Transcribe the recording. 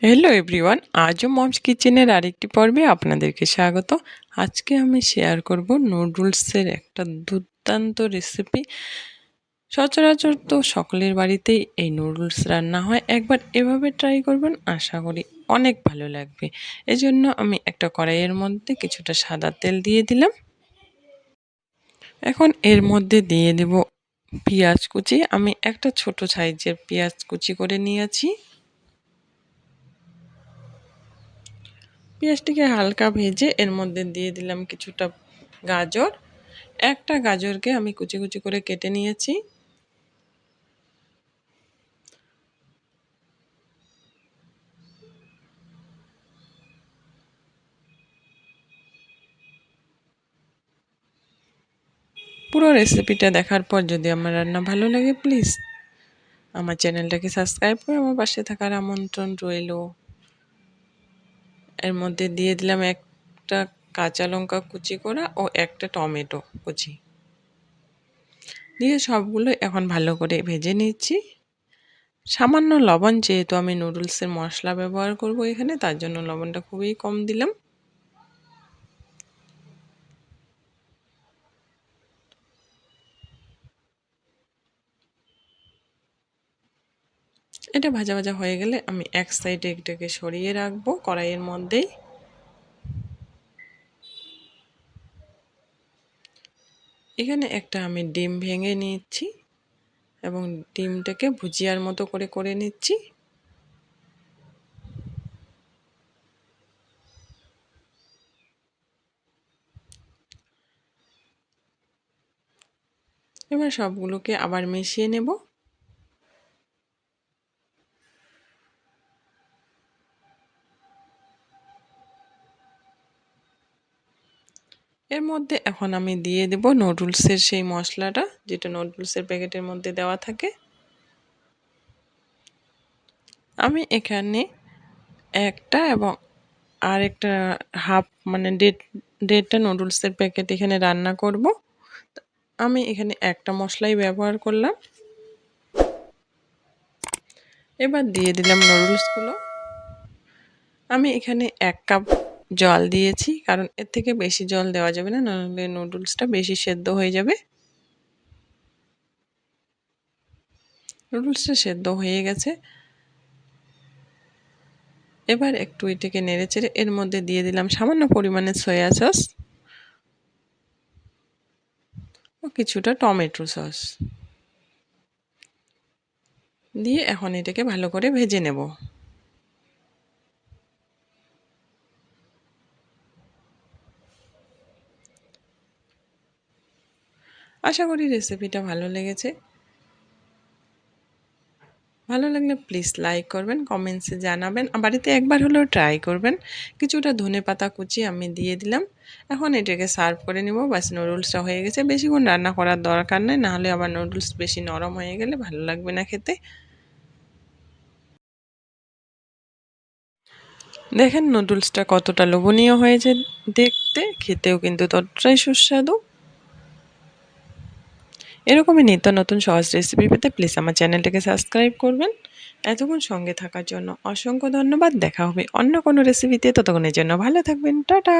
Hello everyone, আজও moms কিচেনের আরেকটি পর্বে আপনাদেরকে স্বাগত। আজকে আমি শেয়ার করব নুডলসের একটা দুর্দান্ত রেসিপি। সচরাচর তো সকলের বাড়িতেই এই নুডলস রান্না হয়। একবার এভাবে ট্রাই করবেন, আশা করি অনেক ভালো লাগবে। এজন্য আমি একটা কড়াইয়ের মধ্যে কিছুটা সাদা তেল দিয়ে দিলাম। এখন এর মধ্যে দিয়ে দেব পেঁয়াজ কুচি। আমি একটা ছোট সাইজের পেঁয়াজ কুচি করে নিয়েছি। পেঁয়াজটিকে হালকা ভেজে এর মধ্যে দিয়ে দিলাম কিছুটা গাজর। একটা গাজরকে আমি কুচি কুচি করে কেটে নিয়েছি। পুরো রেসিপিটা দেখার পর যদি আমার রান্না ভালো লাগে, প্লিজ আমার চ্যানেলটাকে সাবস্ক্রাইব করে আমার পাশে থাকার আমন্ত্রণ রইল। এর মধ্যে দিয়ে দিলাম একটা কাঁচা লঙ্কা কুচি করা ও একটা টমেটো কুচি দিয়ে সবগুলো এখন ভালো করে ভেজে নিচ্ছি। সামান্য লবণ, যেহেতু আমি নুডলসের মশলা ব্যবহার করব এখানে, তার জন্য লবণটা খুবই কম দিলাম। এটা ভাজা ভাজা হয়ে গেলে আমি এক সাইডে এটাকে সরিয়ে রাখবো কড়াইয়ের মধ্যেই। এখানে একটা আমি ডিম ভেঙে নিচ্ছি এবং ডিমটাকে ভুজিয়ার মতো করে করে নিচ্ছি। এবার সবগুলোকে আবার মিশিয়ে নেব। এর মধ্যে এখন আমি দিয়ে দেব নুডলসের সেই মশলাটা, যেটা নুডলসের প্যাকেটের মধ্যে দেওয়া থাকে। আমি এখানে একটা এবং আর একটা হাফ, মানে দেড়টা নুডলসের প্যাকেট এখানে রান্না করব। আমি এখানে একটা মশলাই ব্যবহার করলাম। এবার দিয়ে দিলাম নুডলসগুলো। আমি এখানে 1 কাপ জল দিয়েছি, কারণ এর থেকে বেশি জল দেওয়া যাবে না, নাহলে নুডলসটা বেশি সেদ্ধ হয়ে যাবে। নুডলসটা সেদ্ধ হয়ে গেছে। এবার একটু এটাকে নেড়েচেড়ে এর মধ্যে দিয়ে দিলাম সামান্য পরিমাণে সয়া সস ও কিছুটা টমেটো সস দিয়ে এখন এটাকে ভালো করে ভেজে নেব। আশা করি রেসিপিটা ভালো লেগেছে। ভালো লাগলে প্লিজ লাইক করবেন, কমেন্টসে জানাবেন, বাড়িতে একবার হলেও ট্রাই করবেন। কিছুটা ধনেপাতা কুচি আমি দিয়ে দিলাম। এখন এটাকে সার্ভ করে নিব। বাস, নুডলসটা হয়ে গেছে। বেশিক্ষণ রান্না করার দরকার নেই, নাহলে আবার নুডলস বেশি নরম হয়ে গেলে ভালো লাগবে না খেতে। দেখেন নুডলসটা কতটা লোভনীয় হয়েছে দেখতে, খেতেও কিন্তু ততটাই সুস্বাদু। এরকমই নিত্য নতুন সহজ রেসিপি পেতে প্লিজ আমার চ্যানেলটাকে সাবস্ক্রাইব করবেন। এতক্ষণ সঙ্গে থাকার জন্য অসংখ্য ধন্যবাদ। দেখা হবে অন্য কোনো রেসিপিতে, ততক্ষণের জন্য ভালো থাকবেন। টাটা।